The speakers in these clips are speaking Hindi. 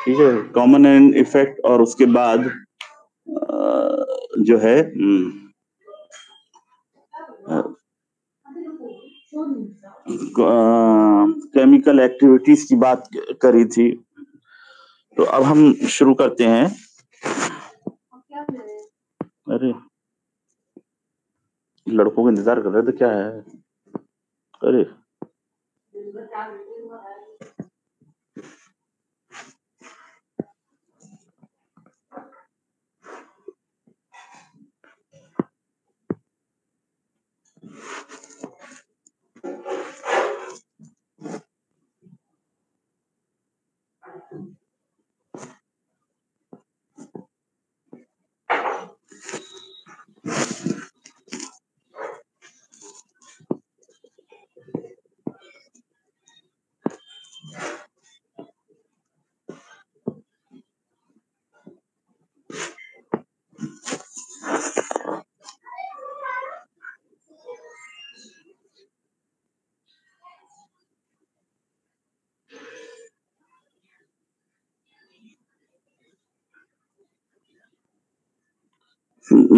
ठीक है, कॉमन एंड इफेक्ट, और उसके बाद जो है केमिकल एक्टिविटीज की बात करी थी। तो अब हम शुरू करते हैं। अरे लड़कों का इंतजार कर रहे थे, क्या है? अरे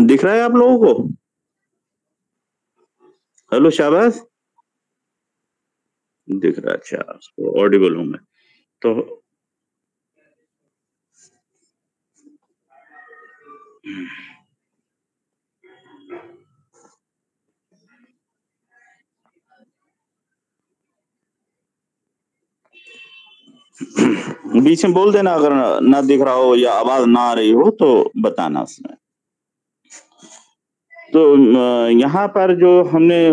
दिख रहा है आप लोगों को? हेलो शाबाश, दिख रहा है। अच्छा, ऑडिबल हूं मैं तो। बीच में बोल देना अगर ना दिख रहा हो या आवाज ना आ रही हो तो बताना उसमें। तो यहाँ पर जो हमने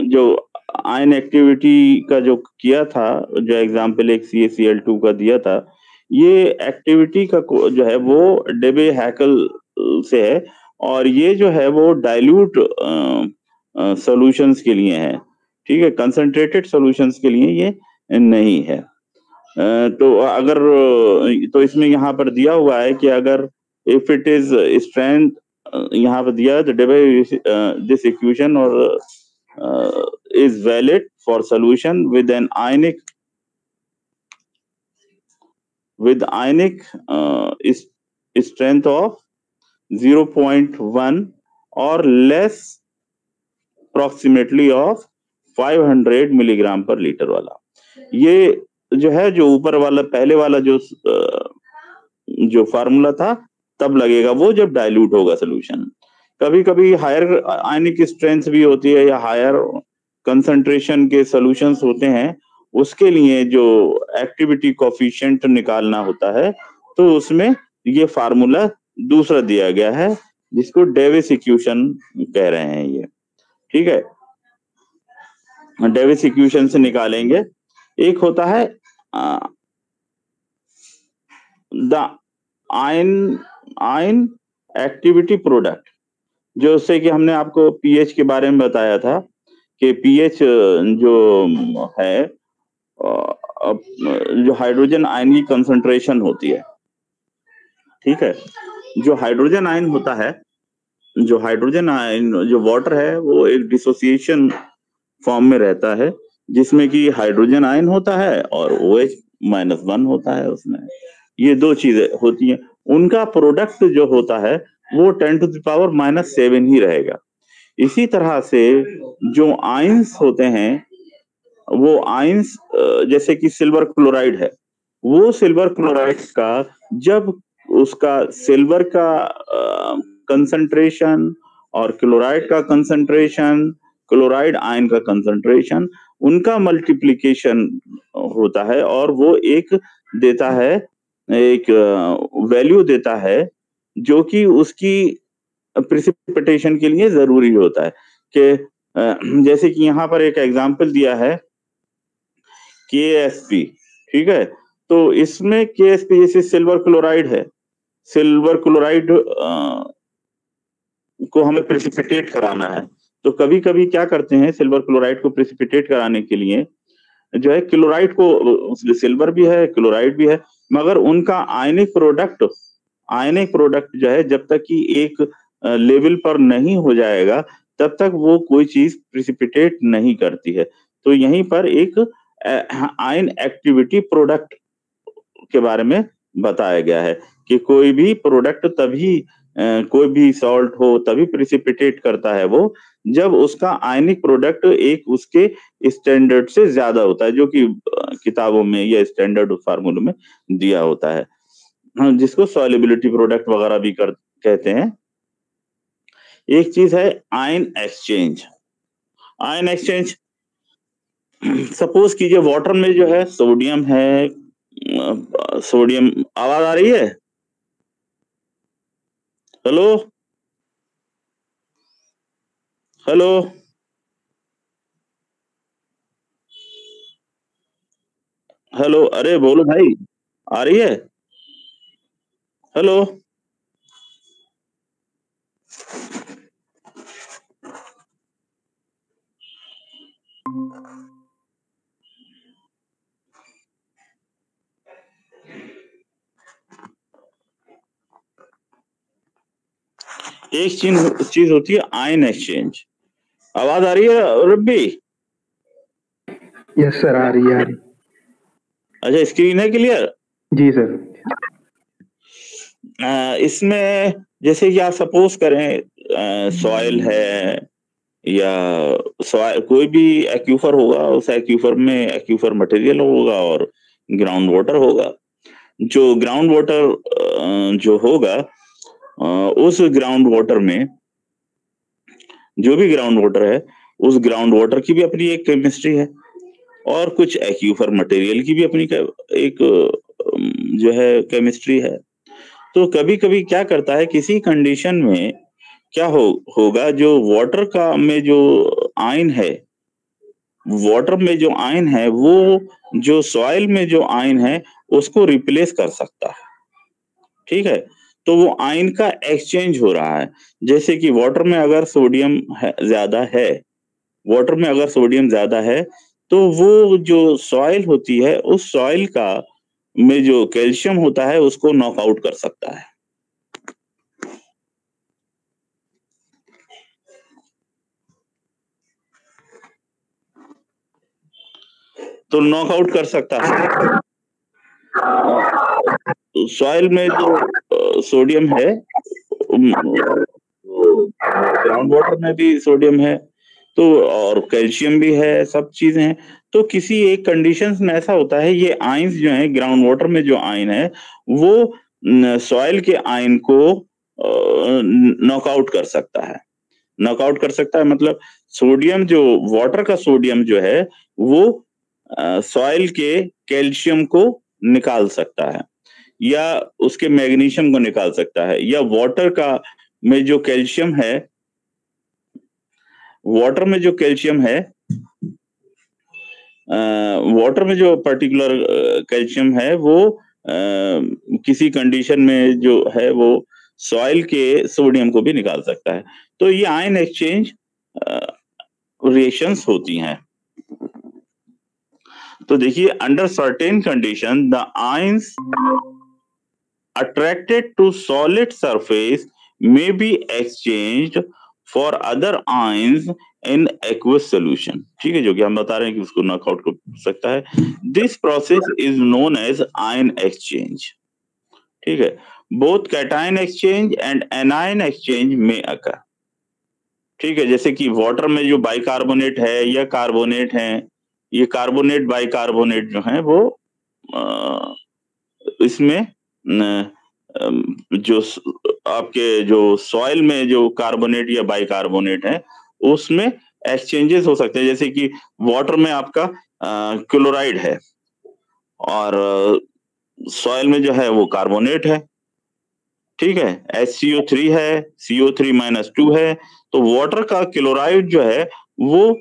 जो आयन एक्टिविटी का जो किया था, जो एग्जाम्पल एक CaCl2 का दिया था, ये एक्टिविटी का जो है वो डेबे हैकल से है, और ये जो है वो डाइल्यूट सॉल्यूशंस के लिए है। ठीक है, कंसंट्रेटेड सॉल्यूशंस के लिए ये नहीं है। तो अगर तो इसमें यहाँ पर दिया हुआ है कि अगर इफ इट इज स्ट्रेंथ, यहाँ पर दिया दिस इक्वेशन और is valid for solution with an ionic strength of 0.1 और लेस अप्रोक्सीमेटली ऑफ 500 मिलीग्राम पर लीटर वाला। ये जो है, जो ऊपर वाला पहले वाला जो फार्मूला था तब लगेगा वो जब डाइल्यूट होगा सोल्यूशन। कभी कभी हायर आयनिक स्ट्रेंथ भी होती है या हायर कंसंट्रेशन के सॉल्यूशंस होते हैं, उसके लिए जो एक्टिविटी कोफिशिएंट निकालना होता है तो उसमें ये फार्मूला दूसरा दिया गया है जिसको डेविस इक्वेशन कह रहे हैं ये। ठीक है, डेविस इक्वेशन से निकालेंगे। एक होता है द आयन एक्टिविटी प्रोडक्ट, जो उससे कि हमने आपको पीएच के बारे में बताया था कि पीएच जो है जो हाइड्रोजन आयन की कंसंट्रेशन होती है। ठीक है, जो हाइड्रोजन आयन होता है, जो हाइड्रोजन आयन जो वाटर है वो एक डिसोसिएशन फॉर्म में रहता है, जिसमें कि हाइड्रोजन आयन होता है और OH-1 होता है उसमें। ये दो चीजें होती हैं, उनका प्रोडक्ट जो होता है वो 10⁻⁻7 ही रहेगा। इसी तरह से जो आयंस होते हैं, वो आयंस जैसे कि सिल्वर क्लोराइड है, वो सिल्वर क्लोराइड का जब उसका सिल्वर का कंसंट्रेशन और क्लोराइड का कंसंट्रेशन, क्लोराइड आयन का कंसंट्रेशन, उनका मल्टीप्लिकेशन होता है और वो एक देता है, एक वैल्यू देता है जो कि उसकी प्रिसिपिटेशन के लिए जरूरी होता है। कि जैसे कि यहाँ पर एक एग्जांपल दिया है KSP। ठीक है, तो इसमें KSP जैसे सिल्वर क्लोराइड है, सिल्वर क्लोराइड को हमें प्रेसिपिटेट कराना है, तो कभी कभी क्या करते हैं, सिल्वर क्लोराइड को प्रेसिपिटेट कराने के लिए जो है क्लोराइड को, सिल्वर भी है क्लोराइड भी है, मगर उनका आयनिक प्रोडक्ट जो है जब तक कि एक लेवल पर नहीं हो जाएगा तब तक वो कोई चीज प्रेसिपिटेट नहीं करती है। तो यहीं पर एक आयन एक्टिविटी प्रोडक्ट के बारे में बताया गया है कि कोई भी प्रोडक्ट तभी कोई भी सॉल्ट हो तभी प्रिसिपिटेट करता है वो, जब उसका आयनिक प्रोडक्ट एक उसके स्टैंडर्ड से ज्यादा होता है, जो कि किताबों में या स्टैंडर्ड फार्मूलों में दिया होता है, जिसको सॉल्युबिलिटी प्रोडक्ट वगैरह भी कहते हैं। एक चीज है ion exchange. Ion exchange, suppose कीजिए वाटर में जो है सोडियम है, सोडियम, आवाज आ रही है? हेलो हेलो हेलो, अरे बोलो भाई, आ रही है? हेलो। एक चीज होती है आयन एक्सचेंज। आवाज आ रही है रब्बी? यस सर, आ रही है। अच्छा, स्क्रीन है क्लियर? जी सर। इसमें जैसे कि आप सपोज करें सॉइल है या सॉइल, कोई भी एक्यूफर होगा, उस एक्यूफर में एक्यूफर मटेरियल होगा और ग्राउंड वाटर होगा। जो ग्राउंड वाटर जो होगा, उस ग्राउंड वाटर में जो भी ग्राउंड वाटर है, उस ग्राउंड वाटर की भी अपनी एक केमिस्ट्री है और कुछ एक्यूफर मटेरियल की भी अपनी एक जो है केमिस्ट्री है। तो कभी कभी क्या करता है, किसी कंडीशन में क्या होगा, जो वाटर का में जो आयन है, वाटर में जो आयन है वो जो सॉइल में जो आयन है उसको रिप्लेस कर सकता है। ठीक है, तो वो आयन का एक्सचेंज हो रहा है। जैसे कि वाटर में अगर सोडियम ज्यादा है, वाटर में अगर सोडियम ज्यादा है, तो वो जो सॉइल होती है, उस सॉइल का में जो कैल्शियम होता है उसको नॉकआउट कर सकता है। तो नॉकआउट कर सकता है। सॉइल में जो सोडियम है, ग्राउंड वाटर में भी सोडियम है, तो और कैल्शियम भी है, सब चीजें हैं। तो किसी एक कंडीशंस में ऐसा होता है, ये आयंस जो है ग्राउंड वाटर में जो आयन है वो सॉइल के आयन को नॉकआउट कर सकता है। नॉकआउट कर सकता है मतलब सोडियम जो वाटर का सोडियम जो है वो सॉइल के कैल्शियम को निकाल सकता है, या उसके मैग्नीशियम को निकाल सकता है, या वाटर का में जो कैल्शियम है, वाटर में जो कैल्शियम है, वाटर में जो पर्टिकुलर कैल्शियम है वो किसी कंडीशन में जो है वो सॉइल के सोडियम को भी निकाल सकता है। तो ये आयन एक्सचेंज रिएक्शंस होती हैं। तो देखिए, under certain condition the ions attracted to solid surface may be exchanged for other ions in aqueous solution। ठीक है, जो कि हम बता रहे हैं कि उसको नॉकआउट कर सकता है। This process is known as ion exchange. ठीक है, both cation exchange and anion exchange में अकर। ठीक है, जैसे कि वाटर में जो बाइकार्बोनेट है या कार्बोनेट है, ये कार्बोनेट बाइकार्बोनेट जो है वो इसमें जो आपके जो सॉइल में जो कार्बोनेट या बाइकार्बोनेट है उसमें एक्सचेंजेस हो सकते हैं। जैसे कि वाटर में आपका क्लोराइड है और सॉइल में जो है वो कार्बोनेट है। ठीक है, HCO3 है, CO3-2 है, तो वाटर का क्लोराइड जो है वो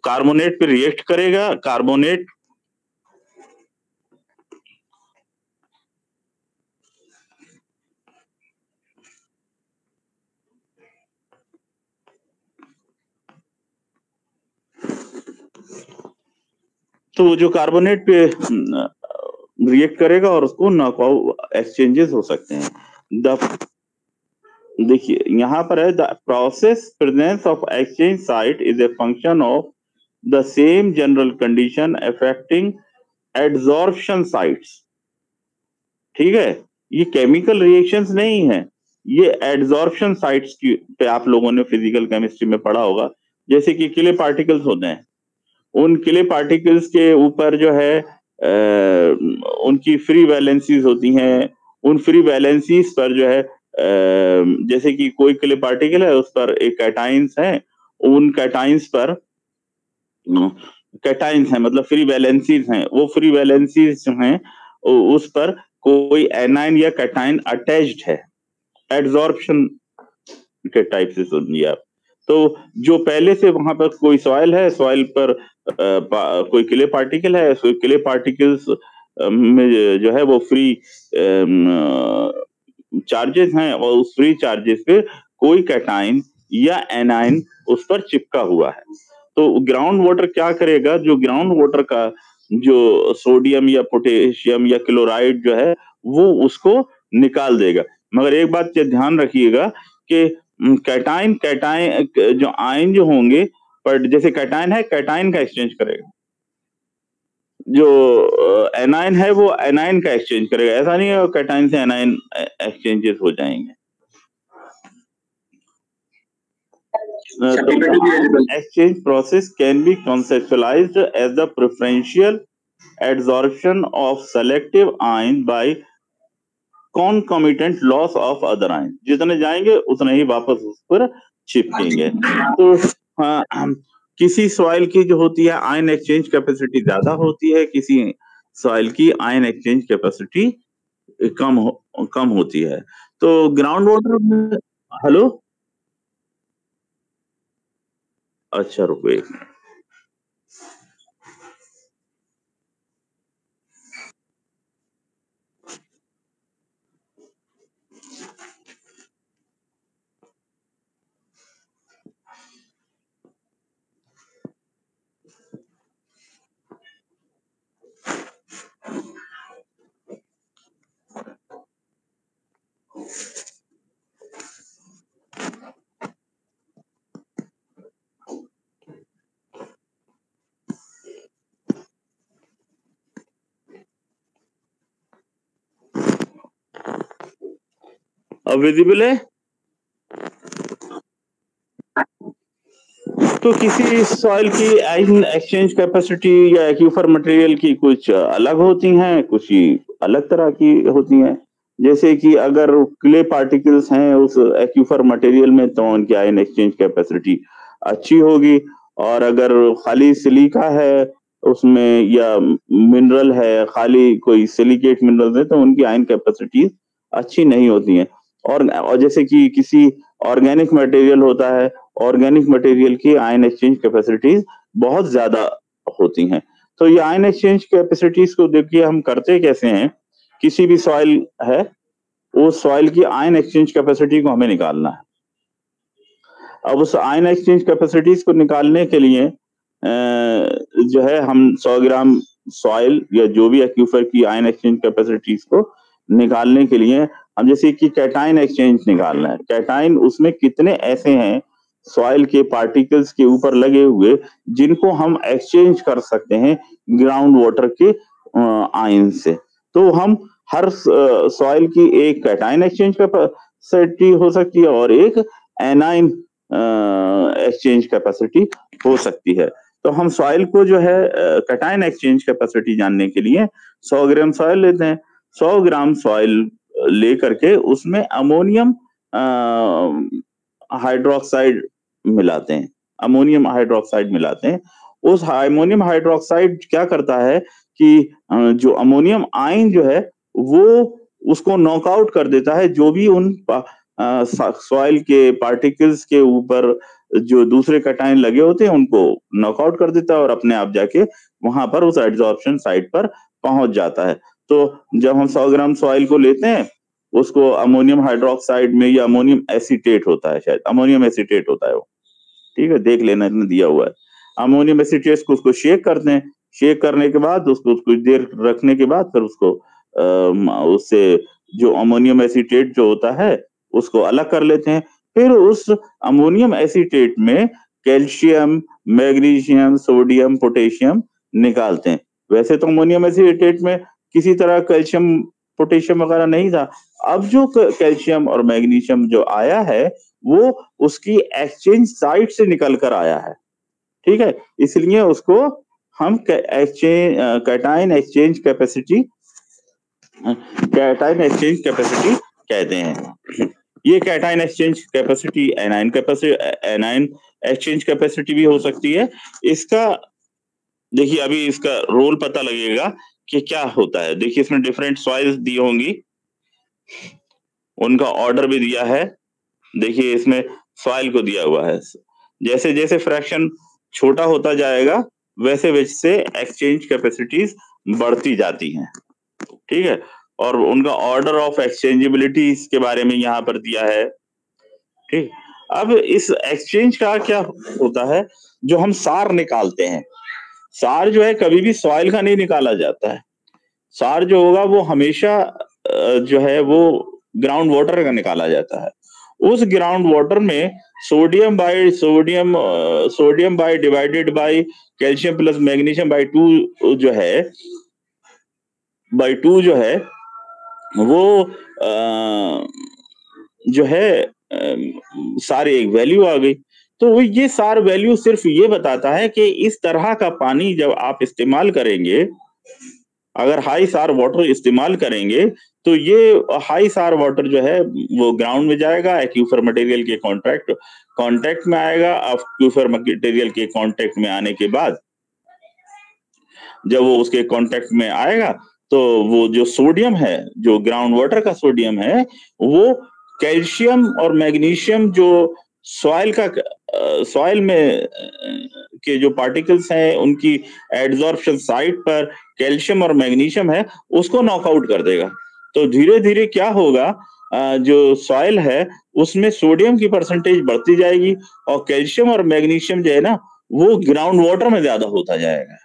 कार्बोनेट पे रिएक्ट करेगा। कार्बोनेट तो जो कार्बोनेट पे रिएक्ट करेगा और उसको नॉकआउट एक्सचेंजेस हो सकते हैं। देखिए यहाँ पर है, the process presence of exchange site is a function of the same general condition affecting adsorption sites. ठीक है, ये केमिकल रिएक्शंस नहीं है, ये एडजॉर्प्शन साइट्स की पे आप लोगों ने फिजिकल केमिस्ट्री में पढ़ा होगा, जैसे कि क्ले पार्टिकल्स होते हैं, उन क्ले पार्टिकल्स के ऊपर जो है उनकी फ्री वैलेंसीज होती हैं, उन फ्री वैलेंसीज पर जो है जैसे कि कोई क्ले पार्टिकल है उस पर एक कैटाइंस है, उन कैटाइंस पर कैटाइंस हैं मतलब फ्री वैलेंसीज हैं, वो फ्री वैलेंसीज जो हैं उस पर कोई एनाइन या कैटाइन अटैच्ड है, एडजॉर्प्शन के टाइप से समझिए आप। तो जो पहले से वहां पर कोई सॉइल है, सॉइल पर कोई क्ले पार्टिकल है, कोई क्ले पार्टिकल्स में जो है वो फ्री चार्जेस हैं और उस फ्री चार्जेस पे कोई कैटाइन या एनाइन उस पर चिपका हुआ है। तो ग्राउंड वाटर क्या करेगा, जो ग्राउंड वाटर का जो सोडियम या पोटेशियम या क्लोराइड जो है वो उसको निकाल देगा। मगर एक बात ध्यान रखिएगा कि कैटाइन कैटाइन जो आयन जो होंगे, पर जैसे कैटाइन है, कैटाइन का एक्सचेंज करेगा, जो एनाइन है वो एनाइन का एक्सचेंज करेगा, ऐसा नहीं है कैटाइन से एनाइन एक्सचेंजेस हो जाएंगे। exchange process can be conceptualized as the preferential adsorption of selective ion by concomitant loss of other ion। जितने जाएंगे उतने ही वापस उस पर चिपकेंगे। तो किसी सॉइल की जो होती है आयन एक्सचेंज कैपेसिटी ज्यादा होती है, किसी सॉइल की आयन एक्सचेंज कैपेसिटी कम होती है। तो ग्राउंड वाटर में हेलो, अच्छा रुको एक मिनट। अब विजिबल है? तो किसी सॉइल की आयन एक्सचेंज कैपेसिटी या एक्यूफर मटेरियल की कुछ अलग होती हैं, कुछ अलग तरह की होती हैं। जैसे कि अगर क्ले पार्टिकल्स हैं उस एक्यूफर मटेरियल में तो उनकी आयन एक्सचेंज कैपेसिटी अच्छी होगी, और अगर खाली सिलिका है उसमें या मिनरल है, खाली कोई सिलिकेट मिनरल है, तो उनकी आयन कैपेसिटी अच्छी नहीं होती हैं। और जैसे कि किसी ऑर्गेनिक मटेरियल होता है, ऑर्गेनिक मटेरियल की आयन एक्सचेंज कैपेसिटीज बहुत ज्यादा होती हैं। तो ये आयन एक्सचेंज कैपेसिटीज को देखिए हम करते कैसे हैं, किसी भी सॉइल है उस सॉइल की आयन एक्सचेंज कैपेसिटी को हमें निकालना है। अब उस आयन एक्सचेंज कैपेसिटीज को निकालने के लिए जो है हम 100 ग्राम सॉइल या जो भी एक्यूफर की आयन एक्सचेंज कैपेसिटीज को निकालने के लिए हम जैसे कि कैटाइन एक्सचेंज निकालना है, कैटाइन उसमें कितने ऐसे हैं सॉइल के पार्टिकल्स के ऊपर लगे हुए जिनको हम एक्सचेंज कर सकते हैं ग्राउंड वाटर के आयन से। तो हम हर सॉइल की एक कैटाइन एक्सचेंज कैपेसिटी हो सकती है और एक एनाइन एक्सचेंज कैपेसिटी हो सकती है। तो हम सॉइल को जो है कैटाइन एक्सचेंज कैपेसिटी जानने के लिए 100 ग्राम सॉइल लेते हैं, 100 ग्राम सॉइल लेकर के उसमें अमोनियम हाइड्रोक्साइड मिलाते हैं, अमोनियम हाइड्रोक्साइड मिलाते हैं। उस अमोनियम हाइड्रोक्साइड क्या करता है कि जो अमोनियम आयन जो है वो उसको नॉकआउट कर देता है, जो भी उन सॉइल के पार्टिकल्स के ऊपर जो दूसरे कैटाइन लगे होते हैं उनको नॉकआउट कर देता है और अपने आप जाके वहां पर उस एडजॉर्प्शन साइट पर पहुंच जाता है। तो जब हम 100 ग्राम सॉइल को लेते हैं उसको अमोनियम हाइड्रोक्साइड में या अमोनियम एसीटेट होता है, शायद अमोनियम एसीटेट होता है वो, ठीक है, देख लेना, इसमें दिया हुआ है। अमोनियम एसीटेट को उसको शेक करते हैं, शेक करने के बाद उसको कुछ देर रखने के बाद फिर उसको उससे जो अमोनियम एसीटेट जो होता है उसको अलग कर लेते हैं। फिर उस अमोनियम एसीटेट में कैल्शियम, मैग्नीशियम, सोडियम, पोटेशियम निकालते हैं। वैसे तो अमोनियम एसीटेट में किसी तरह कैल्शियम पोटेशियम वगैरह नहीं था। अब जो कैल्शियम और मैग्नीशियम जो आया है वो उसकी एक्सचेंज साइट से निकल कर आया है, ठीक है। इसलिए उसको हम कैटायन एक्सचेंज कैपेसिटी कहते हैं। ये cation exchange capacity anion exchange capacity भी हो सकती है। इसका देखिए अभी इसका रोल पता लगेगा कि क्या होता है। देखिए इसमें डिफरेंट सॉइल्स दी होंगी, उनका ऑर्डर भी दिया है। देखिए इसमें सॉइल को दिया हुआ है। जैसे जैसे फ्रैक्शन छोटा होता जाएगा वैसे वैसे एक्सचेंज कैपेसिटीज बढ़ती जाती हैं, ठीक है। और उनका ऑर्डर ऑफ एक्सचेंजेबिलिटी के बारे में यहाँ पर दिया है, ठीक। अब इस एक्सचेंज का क्या होता है, जो हम सार निकालते हैं, सार जो है कभी भी सॉइल का नहीं निकाला जाता है। सार जो होगा वो हमेशा जो है वो ग्राउंड वाटर का निकाला जाता है। उस ग्राउंड वाटर में sodium by divided by calcium plus magnesium by 2 जो है वो जो है सारी एक वैल्यू आ गई। तो ये सार वैल्यू सिर्फ ये बताता है कि इस तरह का पानी जब आप इस्तेमाल करेंगे, अगर हाई सार वाटर इस्तेमाल करेंगे तो ये हाई सार वाटर जो है वो ग्राउंड में जाएगा, एक्यूफर मटेरियल के कांटेक्ट में आएगा। एक्यूफर मटेरियल के कांटेक्ट में आने के बाद जब वो उसके कांटेक्ट में आएगा तो वो जो सोडियम है, जो ग्राउंड वाटर का सोडियम है, वो कैल्शियम और मैग्नीशियम जो सॉइल में के जो पार्टिकल्स हैं उनकी एड्सॉर्प्शन साइट पर कैल्शियम और मैग्नीशियम है उसको नॉकआउट कर देगा। तो धीरे धीरे क्या होगा, जो सॉइल है उसमें सोडियम की परसेंटेज बढ़ती जाएगी और कैल्शियम और मैग्नीशियम जो है ना वो ग्राउंड वाटर में ज्यादा होता जाएगा,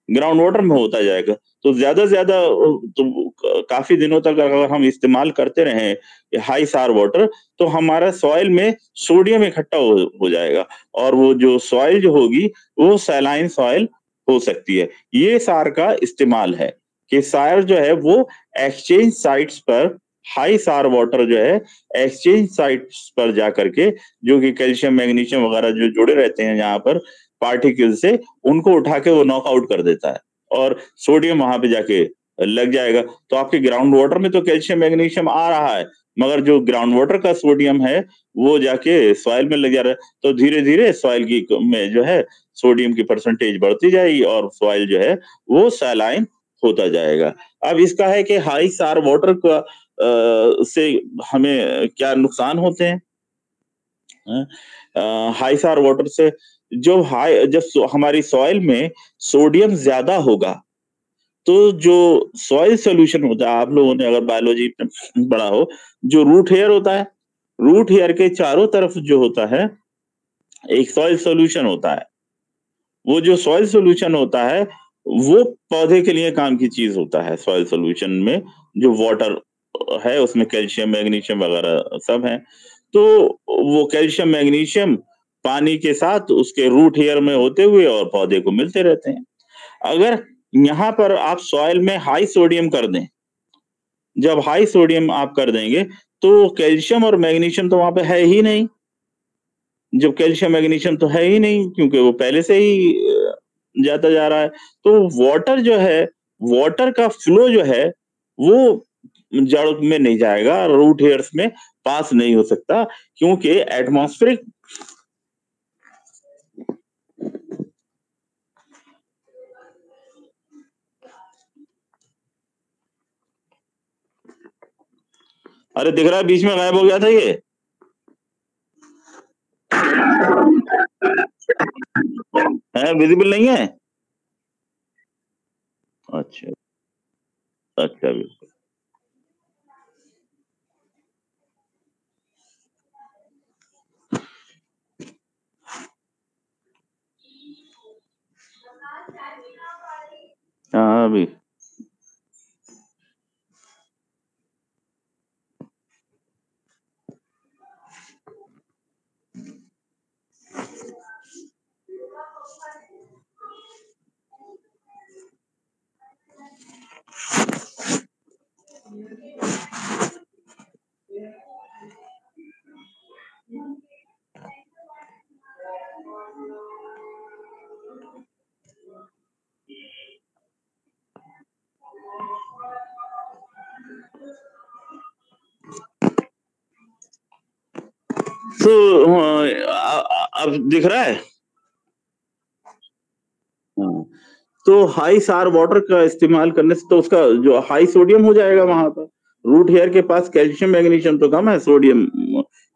ग्राउंड वाटर में होता जाएगा। तो ज्यादा से ज्यादा तो काफी दिनों तक अगर हम इस्तेमाल करते रहे हाई सार वाटर तो हमारा सॉइल में सोडियम इकट्ठा हो जाएगा और वो जो सॉइल जो होगी वो सैलाइन सॉइल हो सकती है। ये सार का इस्तेमाल है कि सार जो है वो एक्सचेंज साइट्स पर हाई सार वाटर जो है एक्सचेंज साइट्स पर जाकर के, जो कि कैल्शियम मैग्नीशियम वगैरह जो जुड़े रहते हैं यहाँ पर पार्टिकल से, उनको उठा के वो नॉकआउट कर देता है और सोडियम वहां पे जाके लग जाएगा। तो आपके ग्राउंड वाटर में तो कैल्शियम मैग्नीशियम आ रहा है मगर जो ग्राउंड वाटर का सोडियम है वो जाके सॉइल में लग जा रहा है। तो धीरे धीरे सॉइल की में जो है सोडियम की परसेंटेज बढ़ती जाएगी और सॉइल जो है वो सैलाइन होता जाएगा। अब इसका है कि हाई सार वाटर का से हमें क्या नुकसान होते हैं। हाई सार वाटर से जब हमारी सॉइल में सोडियम ज्यादा होगा तो जो सॉइल सोल्यूशन होता है, आप लोगों ने अगर बायोलॉजी में पढ़ा हो, जो रूट हेयर होता है, रूट हेयर के चारों तरफ जो होता है एक सॉइल सोल्यूशन होता है। वो जो सॉइल सोल्यूशन होता है वो पौधे के लिए काम की चीज होता है। सॉइल सोल्यूशन में जो वाटर है उसमें कैल्शियम मैग्नीशियम वगैरह सब है। तो वो कैल्शियम मैग्नीशियम पानी के साथ उसके रूट हेयर में होते हुए और पौधे को मिलते रहते हैं। अगर यहाँ पर आप सॉइल में हाई सोडियम कर दें, जब हाई सोडियम आप कर देंगे तो कैल्शियम और मैग्नीशियम तो वहां पे है ही नहीं। जब कैल्शियम मैग्नीशियम तो है ही नहीं क्योंकि वो पहले से ही जाता जा रहा है। तो वाटर जो है, वाटर का फ्लो जो है वो जड़ में नहीं जाएगा, रूट हेयर्स में पास नहीं हो सकता क्योंकि एटमॉस्फेरिक अरे दिख रहा है बीच में गायब हो गया था ये। है विजिबल नहीं है। अच्छा अच्छा बिल्कुल। हाँ अभी तो अब दिख रहा है? हाँ, तो हाई सार वाटर का इस्तेमाल करने से तो उसका जो हाई सोडियम हो जाएगा वहाँ पर। रूट हेयर के पास कैल्शियम मैग्नीशियम तो कम है, सोडियम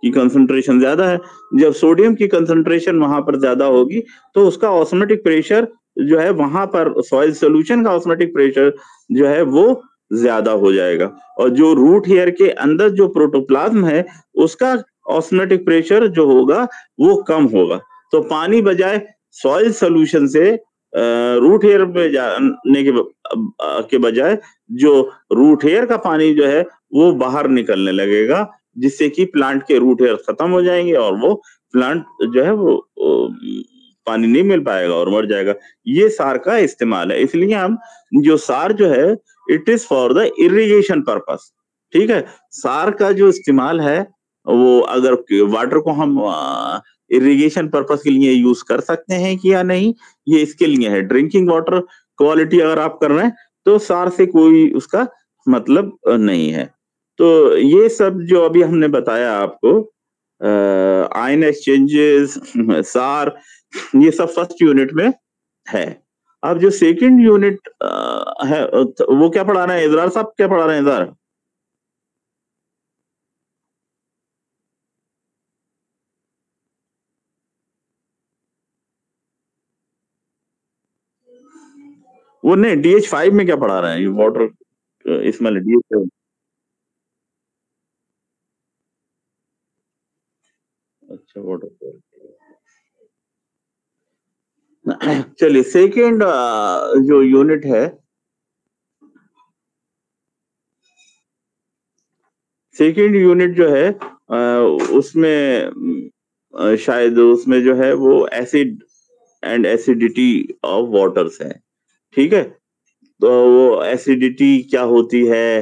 की कंसंट्रेशन ज़्यादा है। जब सोडियम की कंसंट्रेशन वहाँ पर ज़्यादा होगी, तो उसका ऑस्मोटिक प्रेशर जो है वहाँ पर सॉइल सॉल्यूशन का ऑस्मोटिक प्रेशर जो है वो ज़्यादा हो जाएगा और जो रूट हेयर के अंदर जो प्रोटोप्लाज्म है, उसका ऑस्मोटिक प्रेशर जो होगा, वो कम होगा। तो पानी बजाय सॉइल सॉल्यूशन से रूट हेयर में जाने के बजाय जो रूट हेयर का पानी जो है वो बाहर निकलने लगेगा, जिससे कि प्लांट के रूट हेयर खत्म हो जाएँगे और वो प्लांट जो है वो पानी नहीं मिल पाएगा और मर जाएगा। ये सार का इस्तेमाल है। इसलिए हम जो सार जो है it is for the irrigation purpose, ठीक है? सार का जो इस्तेमाल है वो अगर वाटर को हम इरिगेशन पर्पस के लिए यूज़ कर सकते हैं कि या नहीं, ये इसके लिए है। ड्रिंकिंग वाटर क्वालिटी अगर आप कर रहे हैं, तो सार से कोई उसका मतलब नहीं है। तो ये सब जो अभी हमने बताया आपको आयन एक्सचेंजेस, सार, ये सब फर्स्ट यूनिट में है। अब जो सेकंड यूनिट है वो क्या पढ़ा रहे हैं? इज़रार साहब क्या पढ़ा रहे हैं इज़रार? वो नहीं DH5 में क्या पढ़ा रहे हैं? ये वाटर इसमें DH7। अच्छा वाटर चलिए सेकंड जो यूनिट है सेकंड यूनिट जो है उसमें शायद उसमें जो है वो acid and acidity of waters है, ठीक है? तो वो एसिडिटी क्या होती है,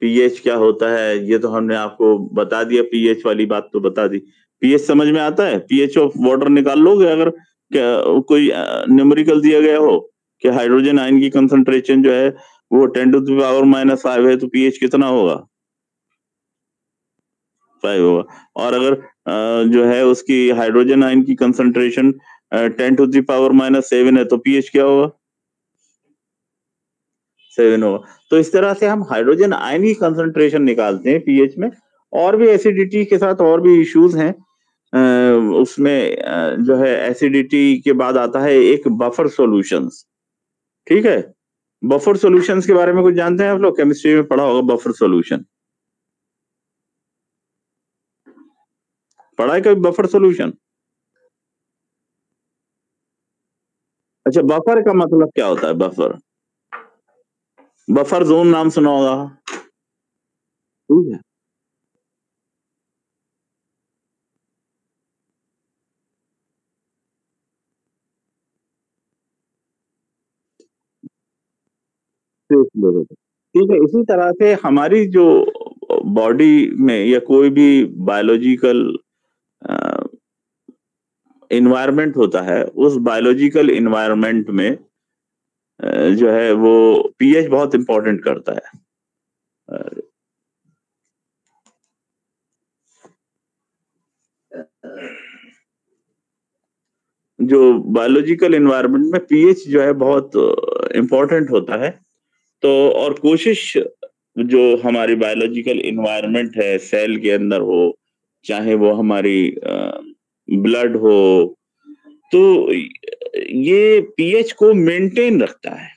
पीएच क्या होता है, ये तो हमने आपको बता दिया, पीएच वाली बात तो बता दी। पीएच समझ में आता है? पीएच ऑफ वाटर निकाल लोगे अगर क्या कोई न्यूमेरिकल दिया गया हो कि हाइड्रोजन आयन की कंसंट्रेशन जो है वो 10 टू द पावर -5 है तो पीएच कितना होगा? 5 होगा और अगर जो है उसकी हाइड्रोजन आयन की कंसंट्रेशन 10 टू द पावर -7 है तो पीएच क्या होगा? 7 होगा। तो इस तरह से हम हाइड्रोजन आयन की कंसंट्रेशन निकालते हैं पीएच में और भी एसिडिटी के साथ और भी इश्यूज हैं। उसमें जो है एसिडिटी के बाद आता है एक बफर सॉल्यूशंस, ठीक है? बफर सॉल्यूशंस के बारे में कुछ जानते हैं आप लोग? केमिस्ट्री में पढ़ा होगा बफर सॉल्यूशन। पढ़ा है कभी बफर सॉल्यूशन? अच्छा बफर का मतलब क्या होता है बफर? बफर ज़ोन नाम सुना होगा, ठीक है? ठीक है, इसी तरह से हमारी जो बॉडी में या कोई भी बायोलॉजिकल अ, एनवायरनमेंट होता है, उस बायोलॉजिकल एनवायरनमेंट में जो है वो पीएच बहुत इम्पोर्टेंट करता है। अ, जो बायोलॉजिकल एनवायरनमेंट में पीएच जो है बहुत इम्पोर्टेंट होता है। तो और कोशिश जो हमारी बायोलॉजिकल एनवायरनमेंट है, सेल के अंदर हो, चाहे वो हमारी ब्लड हो, तो ये पीएच को मेंटेन रखता है।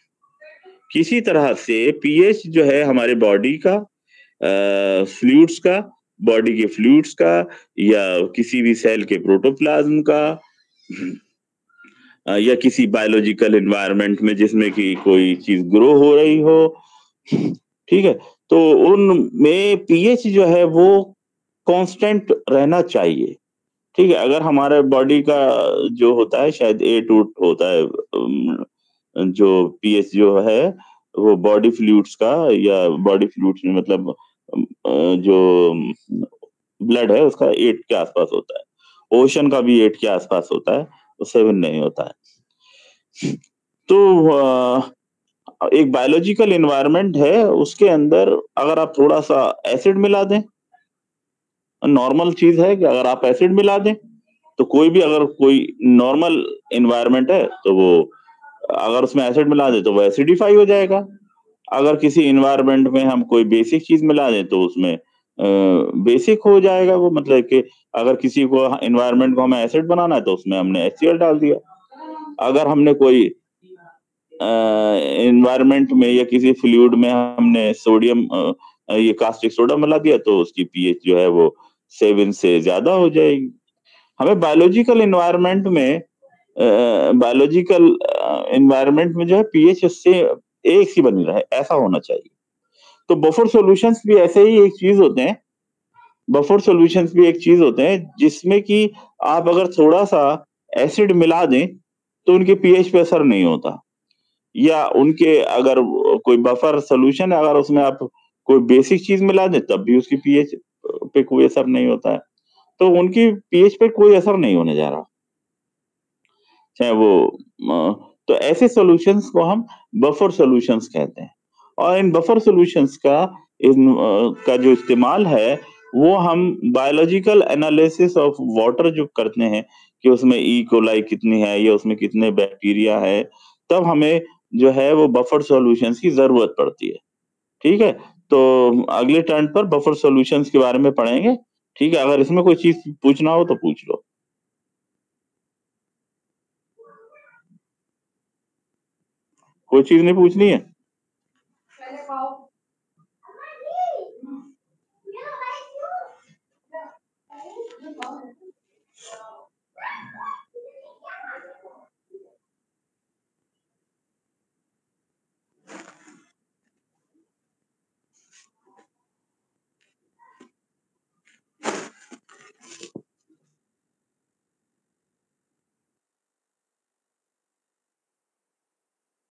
किसी तरह से पीएच जो है हमारे बॉडी का फ्लूइड्स का, बॉडी के फ्लूइड्स का या किसी भी सेल के प्रोटोप्लाज्म का या किसी बायोलॉजिकल एनवायरनमेंट में जिसमें कि कोई चीज ग्रो हो रही हो, ठीक है? तो उनमें पीएच जो है वो कांस्टेंट रहना चाहिए, ठीक है? अगर हमारे बॉडी का जो होता है शायद 8 होता है जो पीएच जो है वो बॉडी फ्लूइड्स का या बॉडी फ्लूइड्स में मतलब जो ब्लड है उसका 8 के आसपास होता है। ओशन का भी 8 के आसपास होता है, तो 7 नहीं होता है। तो एक बायोलॉजिकल एनवायरनमेंट है, उसके अंदर अगर आप थोड़ा-सा एसिड मिला दें नॉर्मल चीज़ है कि अगर आप एसिड मिला दें, तो कोई भी अगर कोई नॉर्मल एनवायरनमेंट है, तो वो अगर उसमें एसिड मिला दें, तो वो एसिडिफ़ाई हो जाएगा। अगर किसी एनवायरनमेंट में हम कोई बेसिक चीज़ मिला दें, तो उसमें बेसिक हो जाएगा वो, मतलब कि अगर किसी को एनवायरनमेंट को हमें एसिड बनाना है, तो उसमें हमने HCl डाल दिया। अगर हमने कोई एनवायरनमेंट में या किसी फ्लूइड में हमने सोडियम ये कास्टिक सोडा मिला दिया, तो उसकी पीएच जो है वो 7 से ज़्यादा हो जाएगी। हमें बायोलॉजिकल एनवायरनमेंट में जो है पीएच उससे एक सी बनी रहे, ऐसा होना चाहिए। तो बफर सॉल्यूशंस भी ऐसे ही एक चीज़ होते हैं, बफर सॉल्यूशंस भी एक चीज़ होते हैं जिसमें कि आप अगर थोड़ा-सा एसिड मिला दें, तो उनके पीएच पे असर नहीं होता। या उनके अगर कोई बफर सॉल्यूशन है, अगर उसमें आप कोई बेसिक चीज़ मिला दें, तब भी उसकी पीएच पे कोई असर नहीं होता है। तो उनकी पीएच पे कोई असर नहीं होने जा रहा। चाहे वो तो ऐसे सॉल्यूशंस को हम बफर सॉल्यूशंस कहते हैं। और इन बफर सॉल्यूशंस का जो इस्तेमाल है, वो हम बायोलॉजिकल एनालिसिस ऑफ वाटर जो करते हैं कि उसमें ई कोलाई कितनी है या उसमें कितने बैक्टीरिया है, तब हमें जो है वो बफर सॉल्यूशंस की ज़रूरत पड़ती है। ठीक है? तो अगले टर्न पर बफर सॉल्यूशंस के बारे में पढ़ेंगे। ठीक है? अगर इसमें कोई चीज़ पूछना हो तो पूछ लो। कोई चीज़ नहीं पूछनी है?